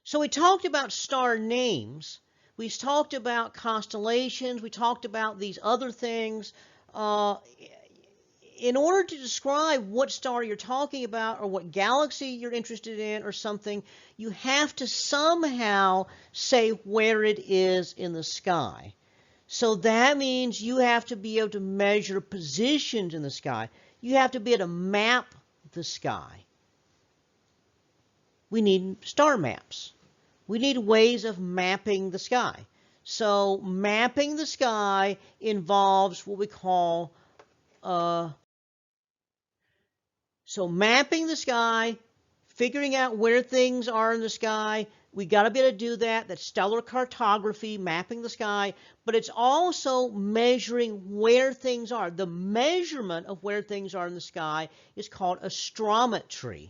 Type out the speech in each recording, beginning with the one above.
So we talked about star names. We talked about constellations. We talked about these other things. In order to describe what star you're talking about or what galaxy you're interested in or something, you have to somehow say where it is in the sky. So that means you have to be able to measure positions in the sky. You have to be able to map the sky. We need star maps. We need ways of mapping the sky. So mapping the sky involves what we call mapping the sky, figuring out where things are in the sky. We got to be able to do that. That's stellar cartography, mapping the sky, but it's also measuring where things are. The measurement of where things are in the sky is called astrometry.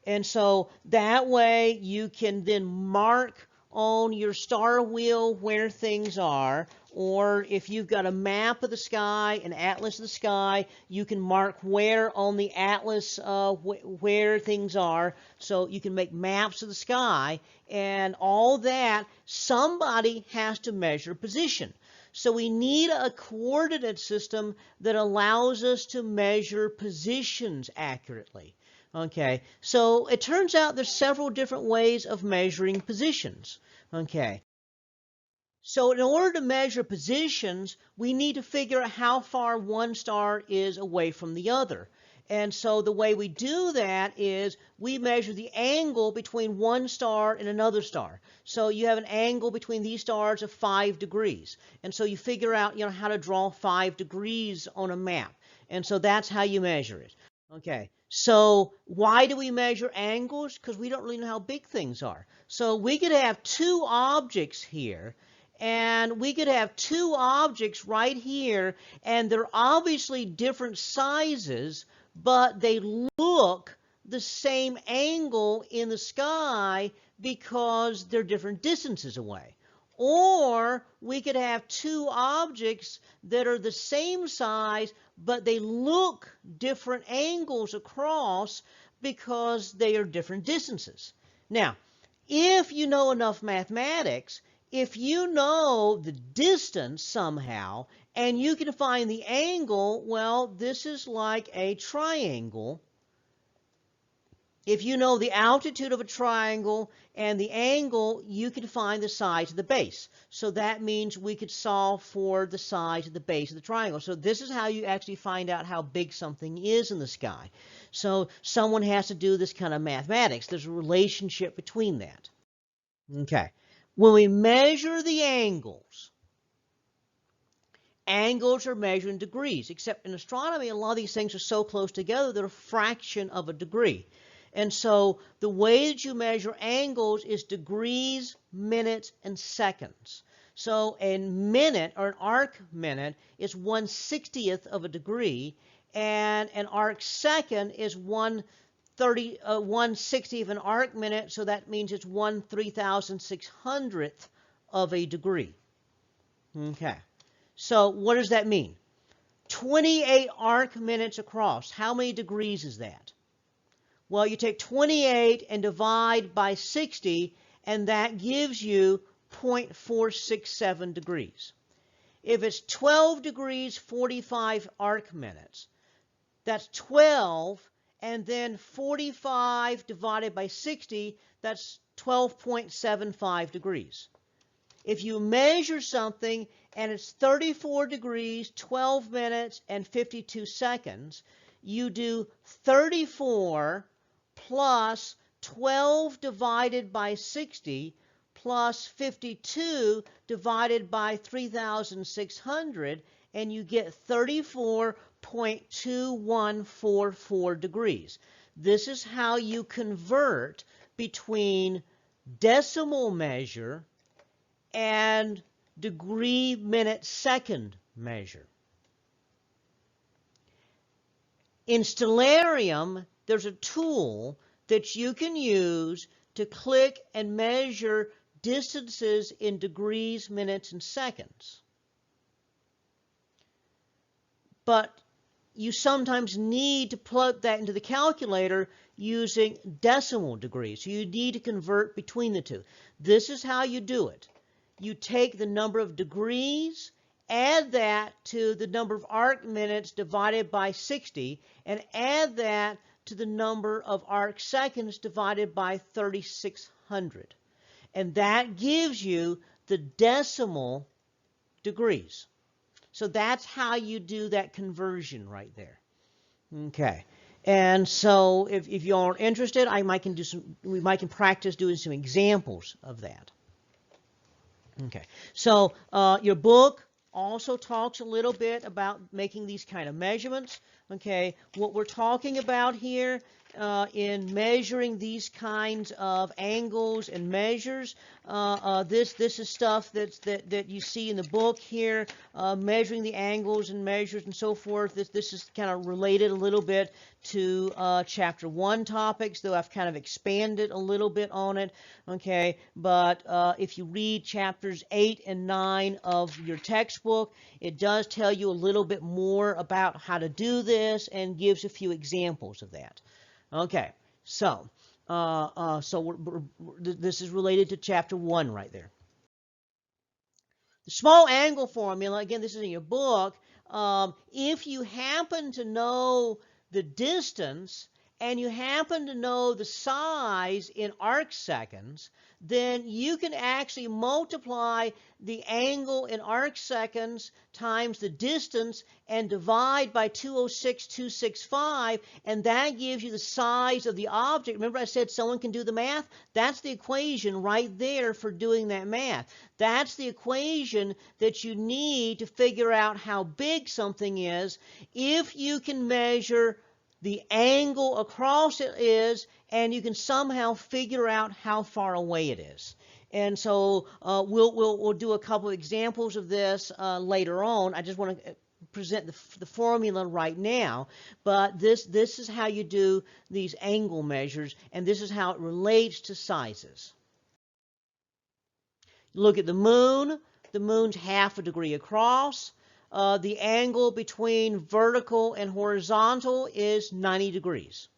And so that way you can then mark on your star wheel where things are, or if you've got a map of the sky, an atlas of the sky, you can mark where on the atlas where things are, so you can make maps of the sky, and all that, somebody has to measure position. So we need a coordinate system that allows us to measure positions accurately. Okay, so it turns out there's several different ways of measuring positions. Okay, so in order to measure positions, we need to figure out how far one star is away from the other. And so the way we do that is we measure the angle between one star and another star. So you have an angle between these stars of 5 degrees. And so you figure out, how to draw 5 degrees on a map. And so that's how you measure it. Okay, so why do we measure angles? Because we don't really know how big things are. So we could have two objects here, and we could have two objects right here, and they're obviously different sizes, but they look the same angle in the sky because they're different distances away. Or we could have two objects that are the same size, but they look different angles across because they are different distances. Now, if you know enough mathematics, if you know the distance somehow, and you can find the angle, well, this is like a triangle. If you know the altitude of a triangle and the angle, you can find the size of the base. So that means we could solve for the size of the base of the triangle. So this is how you actually find out how big something is in the sky. So someone has to do this kind of mathematics. There's a relationship between that. Okay. When we measure the angles, angles are measured in degrees, except in astronomy, a lot of these things are so close together, they're a fraction of a degree. And so the way that you measure angles is degrees, minutes, and seconds. So a minute, or an arc minute, is 1/60th of a degree, and an arc second is 1/60th of an arc minute, so that means it's 1/3600th of a degree. Okay, so what does that mean? 28 arc minutes across. How many degrees is that? Well, you take 28 and divide by 60, and that gives you 0.467 degrees. If it's 12 degrees, 45 arc minutes, that's 12, and then 45 divided by 60, that's 12.75 degrees. If you measure something and it's 34 degrees, 12 minutes, and 52 seconds, you do 34 plus 12 divided by 60 plus 52 divided by 3,600, and you get 34.2144 degrees. This is how you convert between decimal measure and degree, minute, second measure. In Stellarium, there's a tool that you can use to click and measure distances in degrees, minutes, and seconds. But you sometimes need to plug that into the calculator using decimal degrees. So you need to convert between the two. This is how you do it. You take the number of degrees, add that to the number of arc minutes divided by 60, and add that to the number of arc seconds divided by 3,600. And that gives you the decimal degrees. So that's how you do that conversion right there. Okay. And so if you are interested, we might can practice doing some examples of that. Okay. So your book also talks a little bit about making these kind of measurements. Okay. What we're talking about here in measuring these kinds of angles and measures, this is stuff that you see in the book here, measuring the angles and measures and so forth. This is kind of related a little bit to Chapter 1 topics, though I've kind of expanded a little bit on it. Okay, but if you read chapters 8 and 9 of your textbook, it does tell you a little bit more about how to do this and gives a few examples of that. Okay, so this is related to Chapter 1 right there. The small angle formula, again, this is in your book. If you happen to know the distance and you happen to know the size in arc seconds, then you can actually multiply the angle in arc seconds times the distance and divide by 206,265, and that gives you the size of the object. Remember I said someone can do the math? That's the equation right there for doing that math. That's the equation that you need to figure out how big something is if you can measure the angle across it is, and you can somehow figure out how far away it is. And so we'll do a couple of examples of this later on. I just want to present the formula right now, but this is how you do these angle measures, and this is how it relates to sizes. Look at the moon. The moon's half a degree across. The angle between vertical and horizontal is 90 degrees.